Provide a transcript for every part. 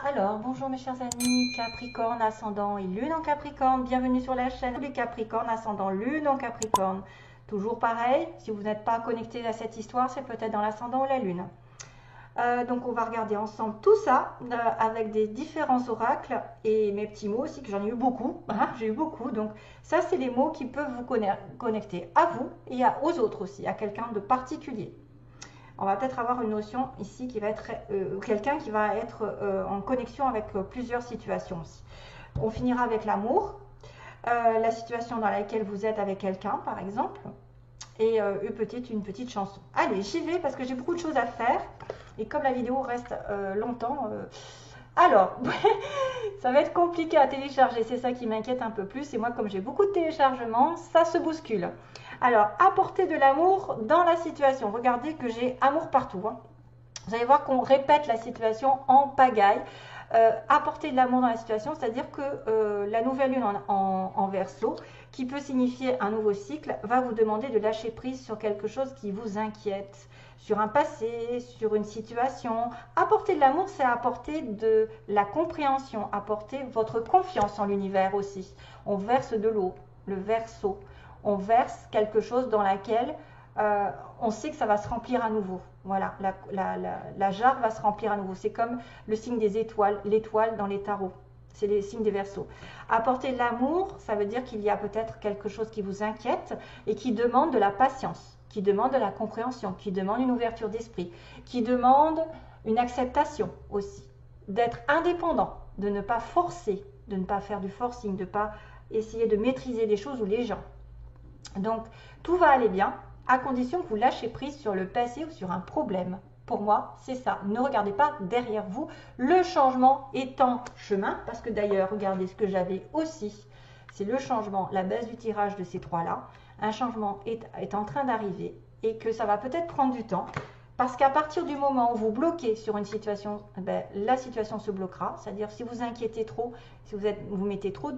Alors, bonjour mes chers amis, Capricorne, ascendant et lune en Capricorne. Bienvenue sur la chaîne des Capricornes, ascendant lune en Capricorne. Toujours pareil, si vous n'êtes pas connecté à cette histoire, c'est peut-être dans l'ascendant ou la lune. Donc on va regarder ensemble tout ça avec des différents oracles et mes petits mots aussi, que j'en ai eu beaucoup. Hein, j'ai eu beaucoup. Donc ça, c'est les mots qui peuvent vous connecter à vous et aux autres aussi, à quelqu'un de particulier. On va peut-être avoir une notion ici qui va être quelqu'un qui va être en connexion avec plusieurs situations aussi. On finira avec l'amour, la situation dans laquelle vous êtes avec quelqu'un par exemple, et une petite chanson. Allez, j'y vais parce que j'ai beaucoup de choses à faire et comme la vidéo reste longtemps, alors ça va être compliqué à télécharger, c'est ça qui m'inquiète un peu plus. Et moi, comme j'ai beaucoup de téléchargements, ça se bouscule. Alors, apporter de l'amour dans la situation. Regardez que j'ai amour partout. Hein. Vous allez voir qu'on répète la situation en pagaille. Apporter de l'amour dans la situation, c'est-à-dire que la nouvelle lune en Verseau, qui peut signifier un nouveau cycle, va vous demander de lâcher prise sur quelque chose qui vous inquiète, sur un passé, sur une situation. Apporter de l'amour, c'est apporter de la compréhension, apporter votre confiance en l'univers aussi. On verse de l'eau, le Verseau. On verse quelque chose dans laquelle on sait que ça va se remplir à nouveau. Voilà, la jarre va se remplir à nouveau. C'est comme le signe des étoiles, l'étoile dans les tarots. C'est les signes des Verseaux. Apporter de l'amour, ça veut dire qu'il y a peut-être quelque chose qui vous inquiète et qui demande de la patience, qui demande de la compréhension, qui demande une ouverture d'esprit, qui demande une acceptation aussi, d'être indépendant, de ne pas forcer, de ne pas faire du forcing, de ne pas essayer de maîtriser les choses ou les gens. Donc, tout va aller bien, à condition que vous lâchez prise sur le passé ou sur un problème. Pour moi, c'est ça. Ne regardez pas derrière vous. Le changement est en chemin, parce que d'ailleurs, regardez ce que j'avais aussi. C'est le changement, la base du tirage de ces trois-là. Un changement est en train d'arriver et que ça va peut-être prendre du temps. Parce qu'à partir du moment où vous bloquez sur une situation, ben, la situation se bloquera. C'est-à-dire si vous inquiétez trop, si vous mettez trop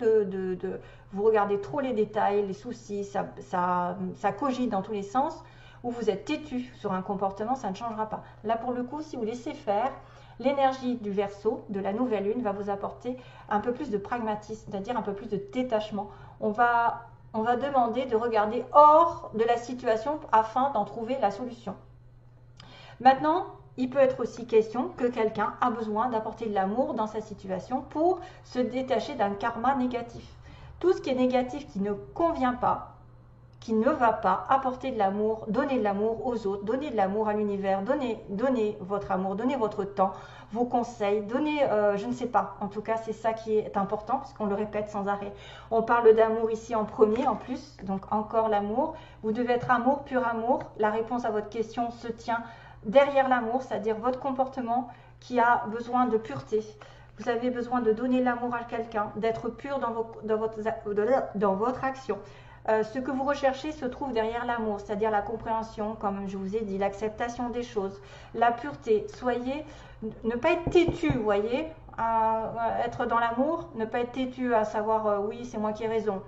vous regardez trop les détails, les soucis, ça cogite dans tous les sens, ou vous êtes têtu sur un comportement, ça ne changera pas. Là pour le coup, si vous laissez faire, l'énergie du Verseau, de la nouvelle lune, va vous apporter un peu plus de pragmatisme, c'est-à-dire un peu plus de détachement. On va demander de regarder hors de la situation afin d'en trouver la solution. Maintenant, il peut être aussi question que quelqu'un a besoin d'apporter de l'amour dans sa situation pour se détacher d'un karma négatif. Tout ce qui est négatif, qui ne convient pas, qui ne va pas, apporter de l'amour, donner de l'amour aux autres, donner de l'amour à l'univers, donnez votre amour, donnez votre temps, vos conseils, donnez, je ne sais pas, en tout cas c'est ça qui est important parce qu'on le répète sans arrêt. On parle d'amour ici en premier en plus, donc encore l'amour. Vous devez être amour, pur amour. La réponse à votre question se tient derrière l'amour, c'est-à-dire votre comportement qui a besoin de pureté. Vous avez besoin de donner l'amour à quelqu'un, d'être pur dans votre action. Ce que vous recherchez se trouve derrière l'amour, c'est-à-dire la compréhension, comme je vous ai dit, l'acceptation des choses, la pureté. Ne pas être têtu, vous voyez, être dans l'amour, ne pas être têtu à savoir oui, c'est moi qui ai raison.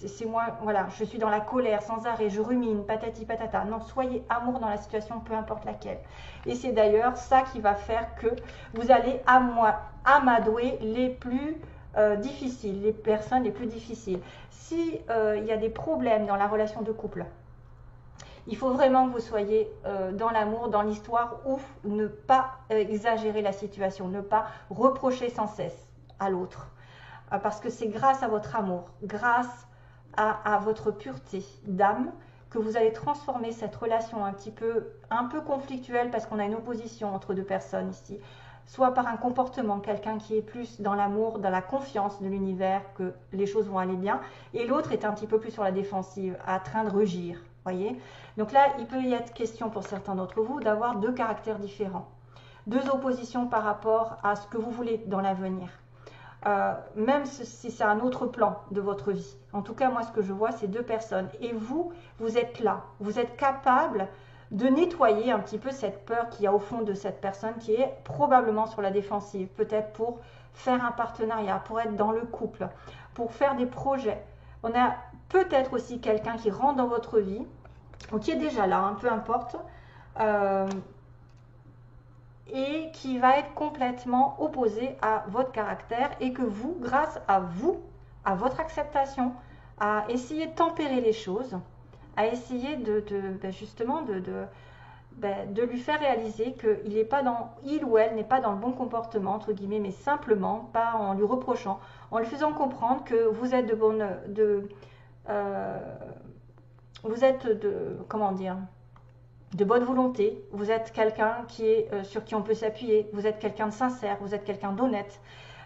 C'est moi, voilà, je suis dans la colère sans arrêt, je rumine, patati patata. Non, soyez amour dans la situation, peu importe laquelle. Et c'est d'ailleurs ça qui va faire que vous allez amadouer les plus difficiles, les personnes les plus difficiles. Si il y a des problèmes dans la relation de couple, il faut vraiment que vous soyez dans l'amour, dans l'histoire, ou ne pas exagérer la situation, ne pas reprocher sans cesse à l'autre. Parce que c'est grâce à votre amour, grâce à votre pureté d'âme, que vous allez transformer cette relation un peu conflictuelle, parce qu'on a une opposition entre deux personnes ici, soit par un comportement, quelqu'un qui est plus dans l'amour, dans la confiance de l'univers, que les choses vont aller bien, et l'autre est un petit peu plus sur la défensive, en train de rugir, voyez. Donc là, il peut y être question pour certains d'entre vous d'avoir deux caractères différents, deux oppositions par rapport à ce que vous voulez dans l'avenir. Même si c'est un autre plan de votre vie. En tout cas, moi, ce que je vois, c'est deux personnes. Et vous êtes là. Vous êtes capable de nettoyer un petit peu cette peur qu'il y a au fond de cette personne qui est probablement sur la défensive. Peut-être pour faire un partenariat, pour être dans le couple, pour faire des projets. On a peut-être aussi quelqu'un qui rentre dans votre vie, ou qui est déjà là, hein, peu importe. et qui va être complètement opposé à votre caractère et que vous, grâce à vous, à votre acceptation, à essayer de tempérer les choses, à essayer justement de lui faire réaliser qu'il n'est pas dans, il ou elle n'est pas dans le bon comportement, entre guillemets, mais simplement, pas en lui reprochant, en lui faisant comprendre que vous êtes comment dire, de bonne volonté, vous êtes quelqu'un sur qui on peut s'appuyer, vous êtes quelqu'un de sincère, vous êtes quelqu'un d'honnête.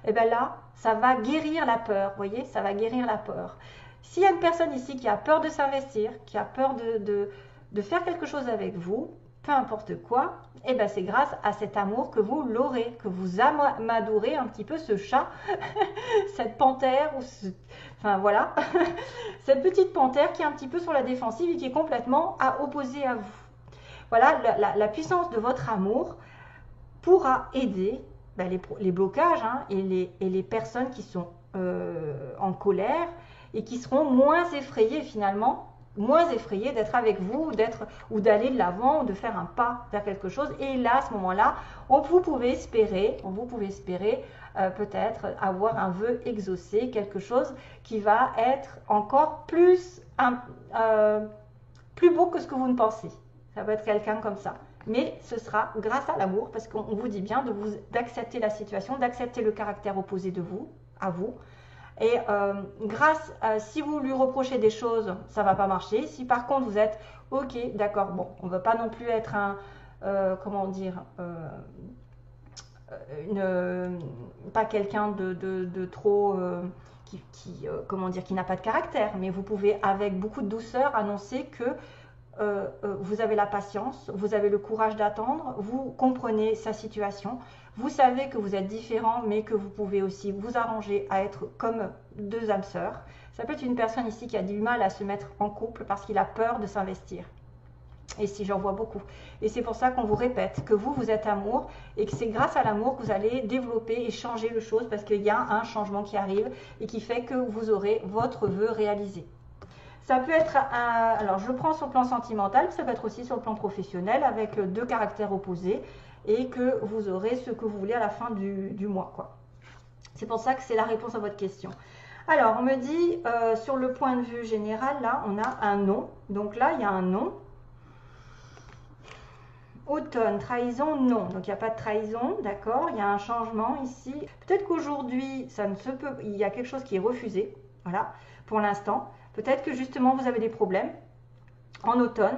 Et bien là, ça va guérir la peur, vous voyez, ça va guérir la peur. S'il y a une personne ici qui a peur de s'investir, qui a peur de faire quelque chose avec vous, peu importe quoi, et ben c'est grâce à cet amour que vous l'aurez, que vous amadorez un petit peu ce chat, cette panthère, enfin voilà, cette petite panthère qui est un petit peu sur la défensive et qui est complètement opposée à vous. Voilà, la puissance de votre amour pourra aider les blocages et les personnes qui sont en colère et qui seront moins effrayées finalement, moins effrayées d'être avec vous ou d'aller de l'avant ou de faire un pas vers quelque chose. Et là, à ce moment-là, vous pouvez espérer peut-être avoir un vœu exaucé, quelque chose qui va être encore plus beau que ce que vous ne pensez. Ça peut être quelqu'un comme ça. Mais ce sera grâce à l'amour, parce qu'on vous dit bien d'accepter la situation, d'accepter le caractère opposé de vous, à vous. Et si vous lui reprochez des choses, ça ne va pas marcher. Si par contre vous êtes, ok, d'accord, bon, on ne veut pas non plus être pas quelqu'un de trop... qui n'a pas de caractère. Mais vous pouvez avec beaucoup de douceur annoncer que vous avez la patience, vous avez le courage d'attendre, vous comprenez sa situation, vous savez que vous êtes différent, mais que vous pouvez aussi vous arranger à être comme deux âmes sœurs. Ça peut être une personne ici qui a du mal à se mettre en couple parce qu'il a peur de s'investir. Et si j'en vois beaucoup. Et c'est pour ça qu'on vous répète que vous êtes amour et que c'est grâce à l'amour que vous allez développer et changer les choses parce qu'il y a un changement qui arrive et qui fait que vous aurez votre vœu réalisé. Ça peut être, alors je le prends sur le plan sentimental, ça peut être aussi sur le plan professionnel avec deux caractères opposés et que vous aurez ce que vous voulez à la fin du mois, quoi. C'est pour ça que c'est la réponse à votre question. Alors, on me dit, sur le point de vue général, là, on a un non. Donc là, il y a un non. Automne, trahison, non. Donc, il n'y a pas de trahison, d'accord. Il y a un changement ici. Peut-être qu'aujourd'hui, il y a quelque chose qui est refusé, voilà, pour l'instant. Peut-être que justement vous avez des problèmes en automne.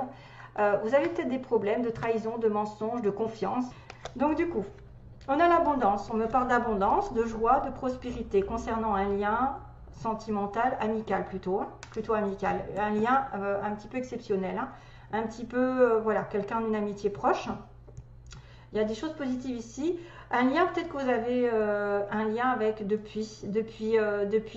Vous avez peut-être des problèmes de trahison, de mensonge, de confiance. Donc du coup, on a l'abondance. On me parle d'abondance, de joie, de prospérité concernant un lien sentimental, amical plutôt amical. Un lien un petit peu exceptionnel. Un petit peu, voilà, quelqu'un d'une amitié proche. Il y a des choses positives ici. Un lien, peut-être que vous avez un lien avec depuis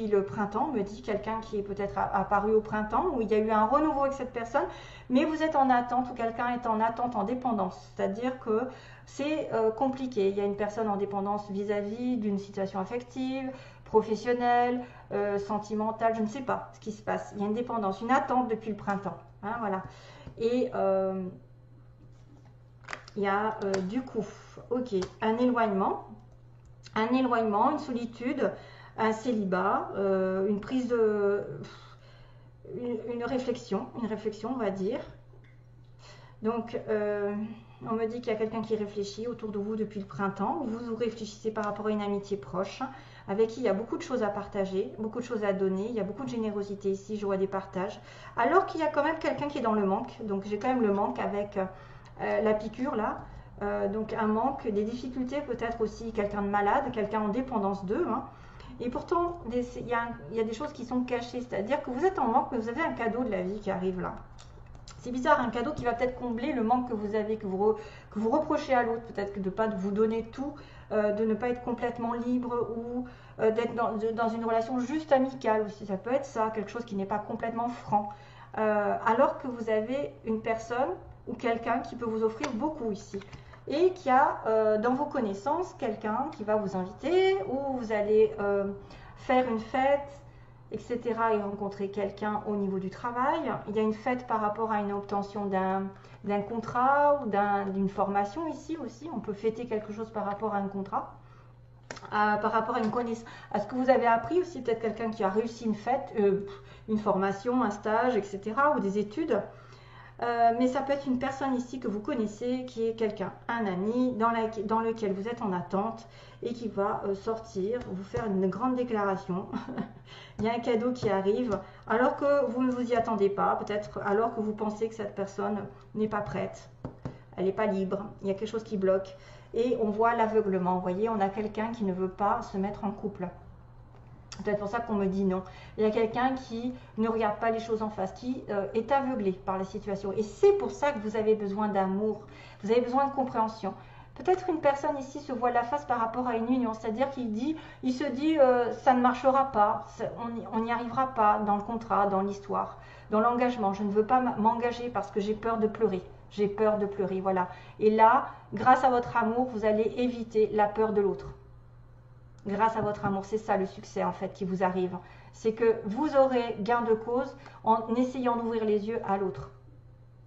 le printemps, me dit quelqu'un qui est peut-être apparu au printemps, où il y a eu un renouveau avec cette personne, mais vous êtes en attente ou quelqu'un est en attente, en dépendance. C'est-à-dire que c'est compliqué. Il y a une personne en dépendance vis-à-vis d'une situation affective, professionnelle, sentimentale, je ne sais pas ce qui se passe. Il y a une dépendance, une attente depuis le printemps. Voilà. Et il y a du coup, ok, un éloignement, une solitude, un célibat, une prise de... une réflexion, on va dire. Donc, on me dit qu'il y a quelqu'un qui réfléchit autour de vous depuis le printemps, vous réfléchissez par rapport à une amitié proche, avec qui il y a beaucoup de choses à partager, beaucoup de choses à donner, il y a beaucoup de générosité ici, je vois des partages, alors qu'il y a quand même quelqu'un qui est dans le manque, donc j'ai quand même le manque avec la piqûre là, donc un manque, des difficultés peut-être aussi, quelqu'un de malade, quelqu'un en dépendance d'eux, et pourtant il y a des choses qui sont cachées, c'est-à-dire que vous êtes en manque, mais vous avez un cadeau de la vie qui arrive là. C'est bizarre, un cadeau qui va peut-être combler le manque que vous avez, que vous reprochez à l'autre, peut-être que de ne pas vous donner tout, de ne pas être complètement libre ou d'être dans une relation juste amicale aussi. Ça peut être ça, quelque chose qui n'est pas complètement franc. Alors que vous avez une personne ou quelqu'un qui peut vous offrir beaucoup ici. Et qui a dans vos connaissances quelqu'un qui va vous inviter ou vous allez faire une fête. etc. et rencontrer quelqu'un au niveau du travail. Il y a une fête par rapport à une obtention d'un contrat ou d'une formation ici aussi. On peut fêter quelque chose par rapport à un contrat. Par rapport à une connaissance, à ce que vous avez appris aussi, peut-être quelqu'un qui a réussi une fête, une formation, un stage, etc. ou des études. Mais ça peut être une personne ici que vous connaissez, qui est quelqu'un, un ami dans lequel vous êtes en attente et qui va sortir, vous faire une grande déclaration. Il y a un cadeau qui arrive alors que vous ne vous y attendez pas, peut-être alors que vous pensez que cette personne n'est pas prête, elle n'est pas libre, il y a quelque chose qui bloque. Et on voit l'aveuglement, vous voyez, on a quelqu'un qui ne veut pas se mettre en couple. C'est peut-être pour ça qu'on me dit non. Il y a quelqu'un qui ne regarde pas les choses en face, qui est aveuglé par la situation. Et c'est pour ça que vous avez besoin d'amour, vous avez besoin de compréhension. Peut-être une personne ici se voit la face par rapport à une union, c'est-à-dire il se dit ça ne marchera pas, on n'y arrivera pas dans le contrat, dans l'histoire, dans l'engagement. Je ne veux pas m'engager parce que j'ai peur de pleurer. J'ai peur de pleurer, voilà. Et là, grâce à votre amour, vous allez éviter la peur de l'autre. Grâce à votre amour, c'est ça le succès en fait qui vous arrive. C'est que vous aurez gain de cause en essayant d'ouvrir les yeux à l'autre.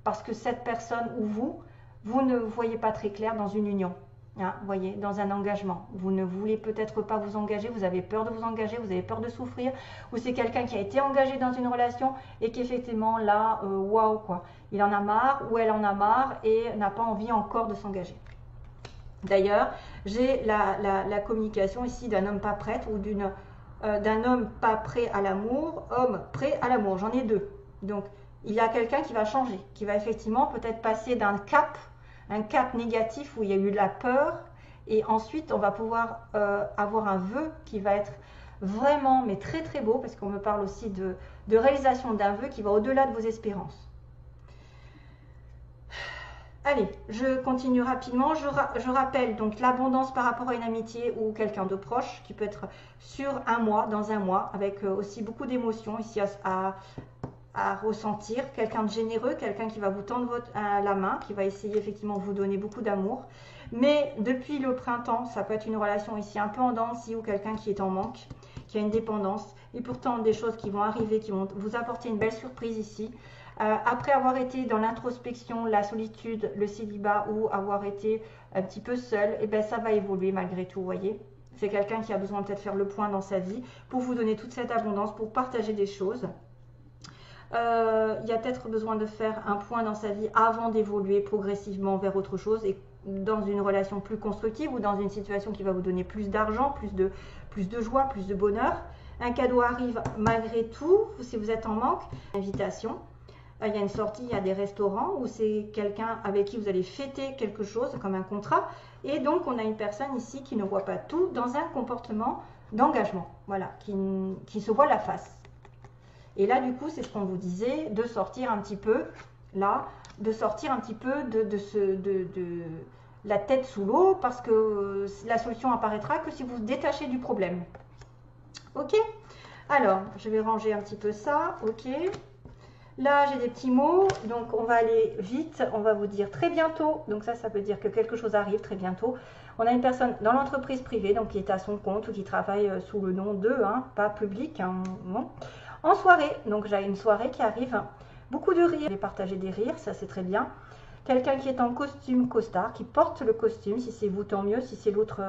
Parce que cette personne ou vous ne voyez pas très clair dans une union. Hein, voyez, dans un engagement. Vous ne voulez peut-être pas vous engager, vous avez peur de vous engager, vous avez peur de souffrir, ou c'est quelqu'un qui a été engagé dans une relation et qu'effectivement là, waouh quoi, il en a marre ou elle en a marre et n'a pas envie encore de s'engager. D'ailleurs, j'ai la communication ici d'un homme pas prêt ou d'un homme pas prêt à l'amour, homme prêt à l'amour. J'en ai deux. Donc, il y a quelqu'un qui va changer, qui va effectivement peut-être passer d'un cap, un cap négatif où il y a eu de la peur, et ensuite on va pouvoir avoir un vœu qui va être vraiment, mais très très beau, parce qu'on me parle aussi de réalisation d'un vœu qui va au-delà de vos espérances. Allez, je continue rapidement. Je rappelle donc l'abondance par rapport à une amitié ou quelqu'un de proche qui peut être sur un mois, dans un mois, avec aussi beaucoup d'émotions ici à ressentir. Quelqu'un de généreux, quelqu'un qui va vous tendre la main, qui va essayer effectivement de vous donner beaucoup d'amour. Mais depuis le printemps, ça peut être une relation ici un peu en dents de scie ou quelqu'un qui est en manque, qui a une dépendance. Et pourtant des choses qui vont arriver, qui vont vous apporter une belle surprise ici. Après avoir été dans l'introspection, la solitude, le célibat ou avoir été un petit peu seul, et ben ça va évoluer malgré tout, vous voyez. C'est quelqu'un qui a besoin peut-être faire le point dans sa vie pour vous donner toute cette abondance, pour partager des choses. Il y a peut-être besoin de faire un point dans sa vie avant d'évoluer progressivement vers autre chose et dans une relation plus constructive ou dans une situation qui va vous donner plus d'argent, plus de joie, plus de bonheur. Un cadeau arrive malgré tout, si vous êtes en manque, invitation. Il y a une sortie, il y a des restaurants où c'est quelqu'un avec qui vous allez fêter quelque chose comme un contrat. Et donc, on a une personne ici qui ne voit pas tout dans un comportement d'engagement, voilà, qui se voit la face. Et là, du coup, c'est ce qu'on vous disait, de sortir un petit peu, là, de sortir un petit peu de la tête sous l'eau, parce que la solution apparaîtra que si vous vous détachez du problème. Ok? Alors, je vais ranger un petit peu ça, ok? Là, j'ai des petits mots, donc on va aller vite, on va vous dire très bientôt. Donc ça veut dire que quelque chose arrive très bientôt. On a une personne dans l'entreprise privée, donc qui est à son compte ou qui travaille sous le nom de, hein, pas public, hein, non. En soirée, donc j'ai une soirée qui arrive, beaucoup de rires, je vais partager des rires, ça c'est très bien. Quelqu'un qui est en costume costard, qui porte le costume, si c'est vous tant mieux, si c'est l'autre,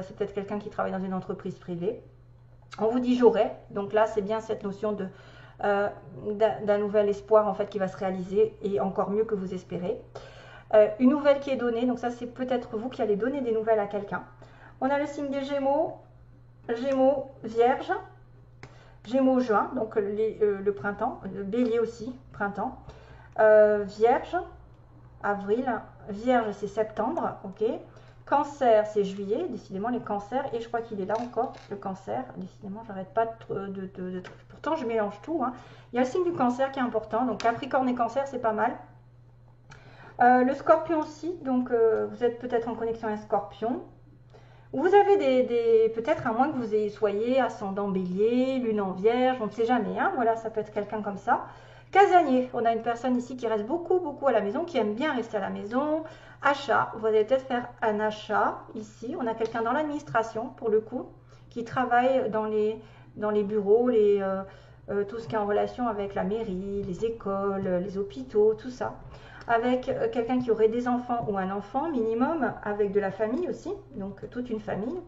c'est peut-être quelqu'un qui travaille dans une entreprise privée. On vous dit j'aurai, donc là c'est bien cette notion de d'un nouvel espoir en fait qui va se réaliser et encore mieux que vous espérez. Une nouvelle qui est donnée, donc ça c'est peut-être vous qui allez donner des nouvelles à quelqu'un. On a le signe des Gémeaux, Gémeaux, Vierge, Gémeaux juin, donc le printemps, le Bélier aussi, printemps, Vierge, avril, Vierge c'est septembre, ok. Cancer, c'est juillet, décidément les cancers, et je crois qu'il est là encore, le cancer, décidément, j'arrête pas de pourtant je mélange tout, hein. Il y a le signe du cancer qui est important, donc Capricorne et cancer, c'est pas mal. Le scorpion aussi, donc vous êtes peut-être en connexion avec un scorpion. Vous avez peut-être, à moins que vous soyez ascendant bélier, lune en vierge, on ne sait jamais, hein, voilà, ça peut être quelqu'un comme ça. Casanier, on a une personne ici qui reste beaucoup à la maison, qui aime bien rester à la maison. Achat, vous allez peut-être faire un achat ici. On a quelqu'un dans l'administration, pour le coup, qui travaille dans les dans les bureaux, tout ce qui est en relation avec la mairie, les écoles, les hôpitaux, tout ça. Avec quelqu'un qui aurait des enfants ou un enfant minimum, avec de la famille aussi, donc toute une famille,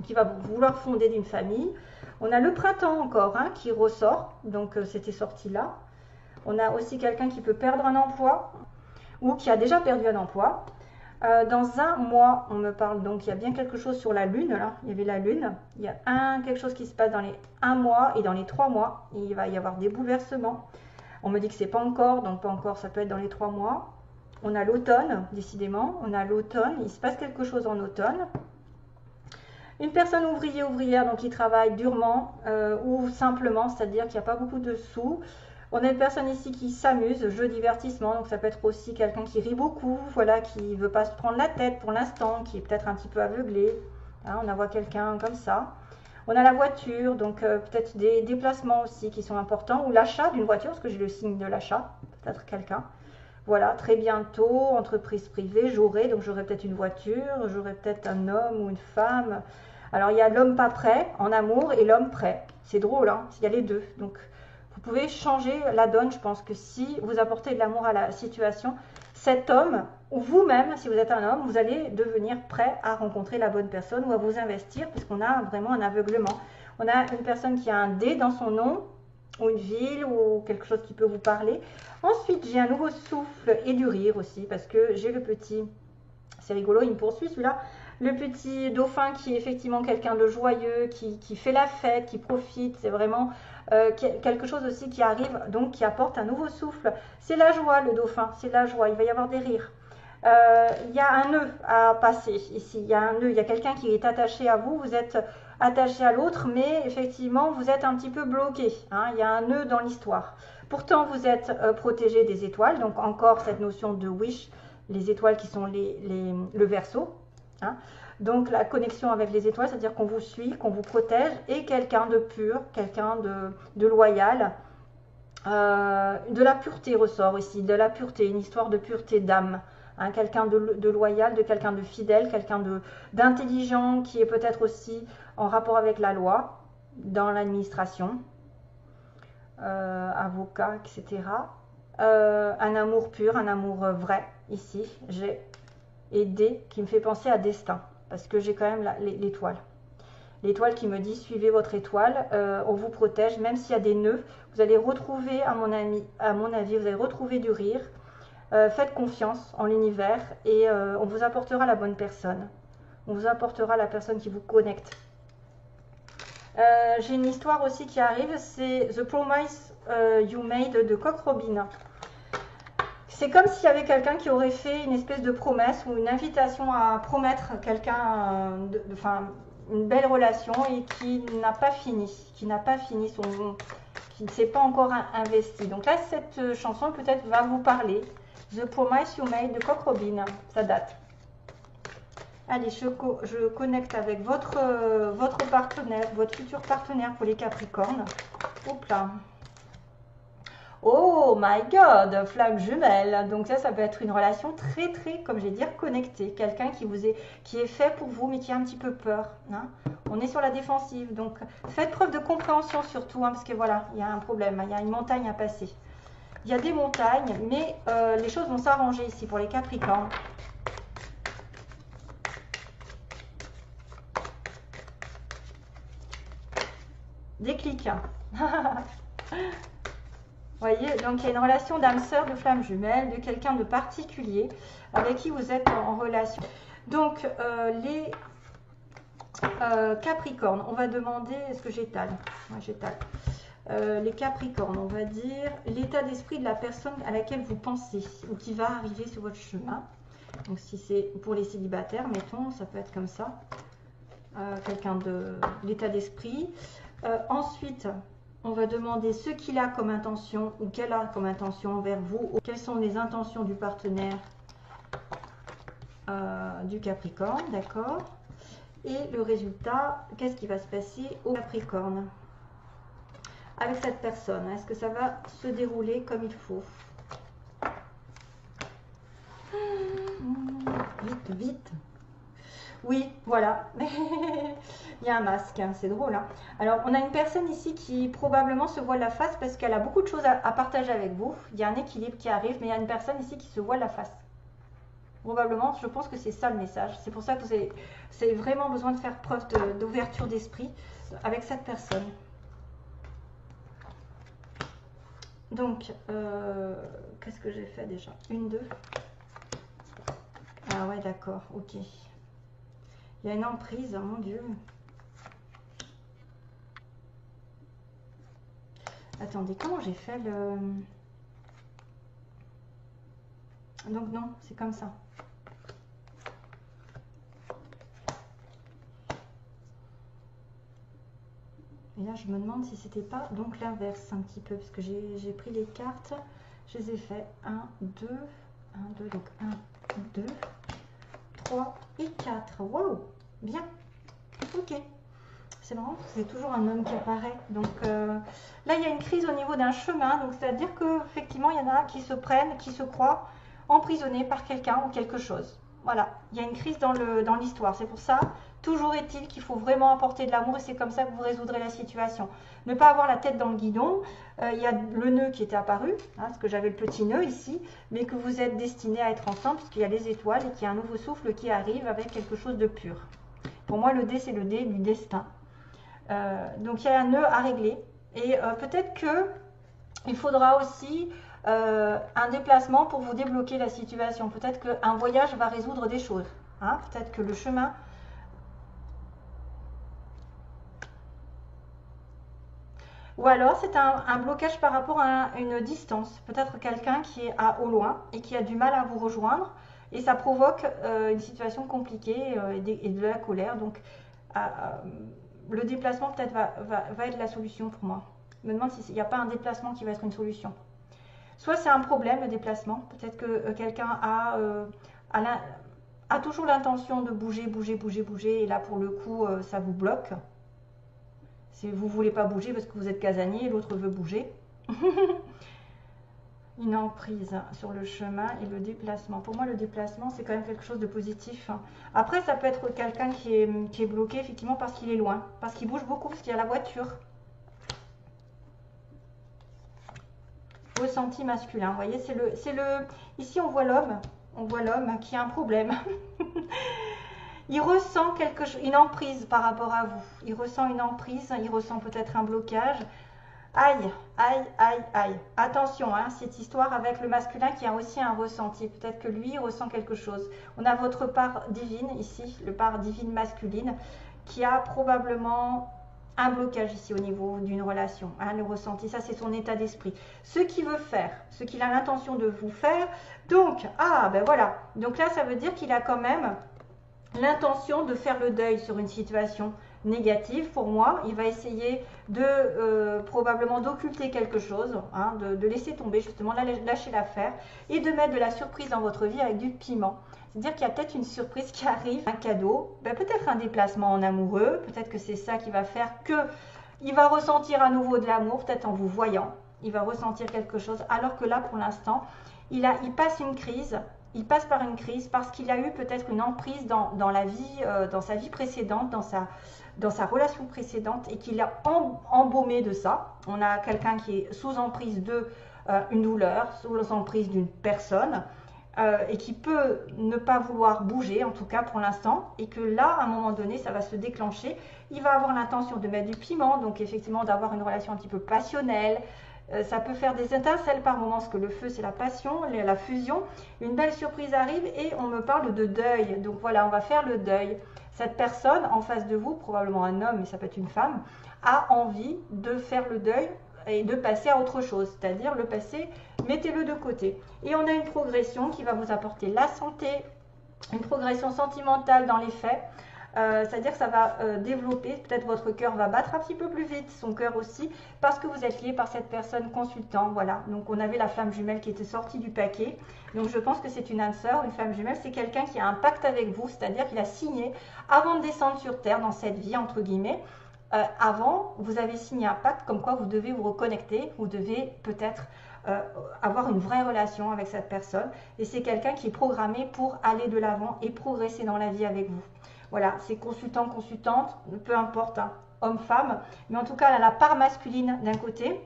qui va vouloir fonder une famille. On a le printemps encore hein, qui ressort, donc c'était sorti là. On a aussi quelqu'un qui peut perdre un emploi ou qui a déjà perdu un emploi. Dans un mois, on me parle, donc il y a bien quelque chose sur la lune, là, il y avait la lune, il y a quelque chose qui se passe dans les 1 mois et dans les 3 mois, il va y avoir des bouleversements. On me dit que c'est pas encore, donc pas encore, ça peut être dans les 3 mois. On a l'automne, décidément, on a l'automne, il se passe quelque chose en automne. Une personne ouvrière, donc qui travaille durement ou simplement, c'est-à-dire qu'il n'y a pas beaucoup de sous. On a une personne ici qui s'amuse, jeu divertissement, donc ça peut être aussi quelqu'un qui rit beaucoup, voilà, qui ne veut pas se prendre la tête pour l'instant, qui est peut-être un petit peu aveuglé. Hein, on voit quelqu'un comme ça. On a la voiture, donc peut-être des déplacements aussi qui sont importants, ou l'achat d'une voiture, parce que j'ai le signe de l'achat, peut-être quelqu'un. Voilà, très bientôt, entreprise privée, donc j'aurai peut-être une voiture, j'aurai peut-être un homme ou une femme. Alors il y a l'homme pas prêt en amour et l'homme prêt. C'est drôle, hein, il y a les deux. Donc vous pouvez changer la donne, je pense que si vous apportez de l'amour à la situation, cet homme, ou vous-même, si vous êtes un homme, vous allez devenir prêt à rencontrer la bonne personne ou à vous investir, puisqu'on a vraiment un aveuglement. On a une personne qui a un D dans son nom, ou une ville, ou quelque chose qui peut vous parler. Ensuite, j'ai un nouveau souffle et du rire aussi, parce que j'ai le petit, c'est rigolo, il me poursuit celui-là, le petit dauphin qui est effectivement quelqu'un de joyeux, qui fait la fête, qui profite, c'est vraiment quelque chose aussi qui arrive, donc qui apporte un nouveau souffle. C'est la joie, le dauphin, c'est la joie, il va y avoir des rires. Il y a un nœud à passer ici, il y a un nœud, il y a quelqu'un qui est attaché à vous, vous êtes attaché à l'autre, mais effectivement vous êtes un petit peu bloqué, hein, il y a un nœud dans l'histoire. Pourtant vous êtes protégé des étoiles, donc encore cette notion de wish, les étoiles qui sont le Verseau. Hein. Donc la connexion avec les étoiles, c'est-à-dire qu'on vous suit, qu'on vous protège, et quelqu'un de pur, quelqu'un de loyal. De la pureté ressort ici, de la pureté, une histoire de pureté d'âme. Hein, quelqu'un de loyal, de quelqu'un de fidèle, quelqu'un d'intelligent qui est peut-être aussi en rapport avec la loi, dans l'administration, avocat, etc. Un amour pur, un amour vrai, ici, j'ai et D qui me fait penser à destin, parce que j'ai quand même l'étoile. L'étoile qui me dit suivez votre étoile, on vous protège, même s'il y a des nœuds, vous allez retrouver, à mon avis, vous allez retrouver du rire. Faites confiance en l'univers et on vous apportera la bonne personne. On vous apportera la personne qui vous connecte. J'ai une histoire aussi qui arrive, c'est The Promise You Made de Cock Robin. C'est comme s'il y avait quelqu'un qui aurait fait une espèce de promesse ou une invitation à promettre quelqu'un, une belle relation et qui n'a pas fini, qui ne s'est pas encore investi. Donc là, cette chanson peut-être va vous parler. The Promise You Made de Cock Robin, ça date. Allez, je connecte avec votre partenaire, votre futur partenaire pour les Capricornes. Hop là. Oh my God, flamme jumelle. Donc ça peut être une relation très, comme je vais dire, connectée. Quelqu'un qui est fait pour vous, mais qui a un petit peu peur. Hein. On est sur la défensive. Donc faites preuve de compréhension surtout, hein, parce que voilà, il y a un problème, il y a une montagne à passer. Il y a des montagnes, mais les choses vont s'arranger ici pour les Capricornes. Déclic. Vous voyez, donc il y a une relation d'âme sœur, de flamme jumelle, de quelqu'un de particulier avec qui vous êtes en relation. Donc les Capricornes, on va demander, est-ce que j'étale? Moi j'étale. Les Capricornes, on va dire l'état d'esprit de la personne à laquelle vous pensez ou qui va arriver sur votre chemin. Donc si c'est pour les célibataires, mettons, ça peut être comme ça. Quelqu'un de l'état d'esprit. Ensuite, on va demander ce qu'il a comme intention ou qu'elle a comme intention envers vous. Ou quelles sont les intentions du partenaire du Capricorne, d'accord? Et le résultat, qu'est-ce qui va se passer au Capricorne avec cette personne? Est-ce que ça va se dérouler comme il faut? Vite, vite. Oui, voilà. Il y a un masque, hein, c'est drôle, hein. Alors, on a une personne ici qui probablement se voit la face parce qu'elle a beaucoup de choses à partager avec vous. Il y a un équilibre qui arrive, mais il y a une personne ici qui se voit la face. Probablement, je pense que c'est ça le message. C'est pour ça que vous avez vraiment besoin de faire preuve d'ouverture d'esprit avec cette personne. Donc, qu'est-ce que j'ai fait déjà? Une, deux. Ah ouais, d'accord, ok. Il y a une emprise, oh mon Dieu. Attendez, comment j'ai fait le... Donc non, c'est comme ça. Et là, je me demande si c'était pas donc l'inverse un petit peu, parce que j'ai pris les cartes, je les ai fait 1, 2, 1, 2, donc 1, 2, 3 et 4. Waouh, bien, ok. C'est marrant, c'est toujours un homme qui apparaît. Donc là, il y a une crise au niveau d'un chemin, donc c'est-à-dire qu'effectivement, il y en a qui se prennent, qui se croient emprisonnés par quelqu'un ou quelque chose. Voilà, il y a une crise dans l'histoire. C'est pour ça, toujours est-il qu'il faut vraiment apporter de l'amour et c'est comme ça que vous résoudrez la situation. Ne pas avoir la tête dans le guidon. Il y a le nœud qui était apparu, hein, parce que j'avais le petit nœud ici, mais que vous êtes destinés à être ensemble, puisqu'il y a les étoiles et qu'il y a un nouveau souffle qui arrive avec quelque chose de pur. Pour moi, le dé, c'est le dé du destin. Donc il y a un nœud à régler et peut-être que il faudra aussi un déplacement pour vous débloquer la situation. Peut-être qu'un voyage va résoudre des choses, hein. Peut-être que le chemin... Ou alors c'est un blocage par rapport à une distance. Peut-être quelqu'un qui est au loin et qui a du mal à vous rejoindre et ça provoque une situation compliquée et de la colère. Donc le déplacement peut-être va être la solution pour moi. Je me demande s'il n'y a pas un déplacement qui va être une solution. Soit c'est un problème le déplacement, peut-être que quelqu'un a toujours l'intention de bouger, bouger, bouger, bouger, et là pour le coup ça vous bloque. Si vous ne voulez pas bouger parce que vous êtes casanier, l'autre veut bouger. Une emprise sur le chemin et le déplacement. Pour moi, le déplacement, c'est quand même quelque chose de positif. Après, ça peut être quelqu'un qui est bloqué, effectivement, parce qu'il est loin, parce qu'il bouge beaucoup, parce qu'il y a la voiture. Ressenti masculin, vous voyez, ici, on voit l'homme qui a un problème. Il ressent quelque chose, une emprise par rapport à vous. Il ressent une emprise, il ressent peut-être un blocage. Aïe, aïe, aïe, aïe. Attention, hein, cette histoire avec le masculin qui a aussi un ressenti. Peut-être que lui ressent quelque chose. On a votre part divine ici, le part divine masculine, qui a probablement un blocage ici au niveau d'une relation. Hein, le ressenti, ça c'est son état d'esprit. Ce qu'il veut faire, ce qu'il a l'intention de vous faire. Donc, ben voilà. Donc là, ça veut dire qu'il a quand même l'intention de faire le deuil sur une situation négative. Pour moi, il va essayer de probablement d'occulter quelque chose, hein, de laisser tomber justement, lâcher l'affaire et de mettre de la surprise dans votre vie avec du piment. C'est-à-dire qu'il y a peut-être une surprise qui arrive, un cadeau, peut-être un déplacement en amoureux, peut-être que c'est ça qui va faire qu'il va ressentir à nouveau de l'amour, peut-être en vous voyant, il va ressentir quelque chose, alors que là, pour l'instant, il passe une crise. Il passe par une crise parce qu'il a eu peut-être une emprise dans la vie, dans sa vie précédente, dans sa relation précédente et qu'il a embaumé de ça. On a quelqu'un qui est sous emprise une douleur, sous emprise d'une personne et qui peut ne pas vouloir bouger, en tout cas pour l'instant, et que là, à un moment donné, ça va se déclencher. Il va avoir l'intention de mettre du piment, donc effectivement d'avoir une relation un petit peu passionnelle. Ça peut faire des étincelles par moments, parce que le feu c'est la passion, la fusion. Une belle surprise arrive et on me parle de deuil. Donc voilà, on va faire le deuil. Cette personne en face de vous, probablement un homme, mais ça peut être une femme, a envie de faire le deuil et de passer à autre chose. C'est-à-dire le passé, mettez-le de côté. Et on a une progression qui va vous apporter la santé, une progression sentimentale dans les faits. C'est-à-dire que ça va développer, peut-être votre cœur va battre un petit peu plus vite, son cœur aussi, parce que vous êtes lié par cette personne consultant, voilà. Donc on avait la flamme jumelle qui était sortie du paquet, donc je pense que c'est une âme sœur, une flamme jumelle, c'est quelqu'un qui a un pacte avec vous, c'est-à-dire qu'il a signé, avant de descendre sur terre, dans cette vie, entre guillemets, avant, vous avez signé un pacte comme quoi vous devez vous reconnecter, vous devez peut-être avoir une vraie relation avec cette personne, et c'est quelqu'un qui est programmé pour aller de l'avant et progresser dans la vie avec vous. Voilà, c'est consultant, consultante, peu importe, hein, homme, femme, mais en tout cas, elle a la part masculine d'un côté.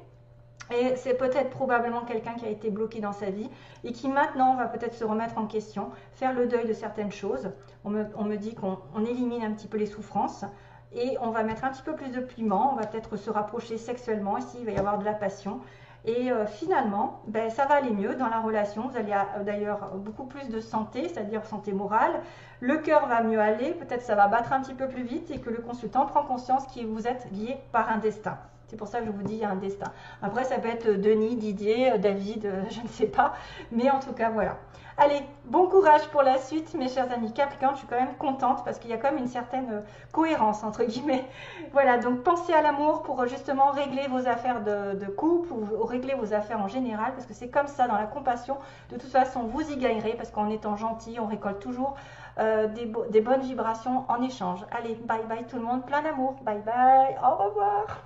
Et c'est peut-être probablement quelqu'un qui a été bloqué dans sa vie et qui maintenant va peut-être se remettre en question, faire le deuil de certaines choses. On me dit qu'on élimine un petit peu les souffrances et on va mettre un petit peu plus de piment, on va peut-être se rapprocher sexuellement, ici il va y avoir de la passion. Et finalement, ben, ça va aller mieux dans la relation. Vous allez d'ailleurs beaucoup plus de santé, c'est-à-dire santé morale. Le cœur va mieux aller, peut-être ça va battre un petit peu plus vite et que le consultant prend conscience que vous êtes lié par un destin. C'est pour ça que je vous dis il y a un destin. Après, ça peut être Denis, Didier, David, je ne sais pas. Mais en tout cas, voilà. Allez, bon courage pour la suite, mes chers amis Capricorne. Je suis quand même contente parce qu'il y a quand même une certaine cohérence, entre guillemets. Voilà, donc pensez à l'amour pour justement régler vos affaires de couple ou régler vos affaires en général. Parce que c'est comme ça, dans la compassion. De toute façon, vous y gagnerez parce qu'en étant gentil, on récolte toujours des bonnes vibrations en échange. Allez, bye bye tout le monde, plein d'amour. Bye bye, au revoir.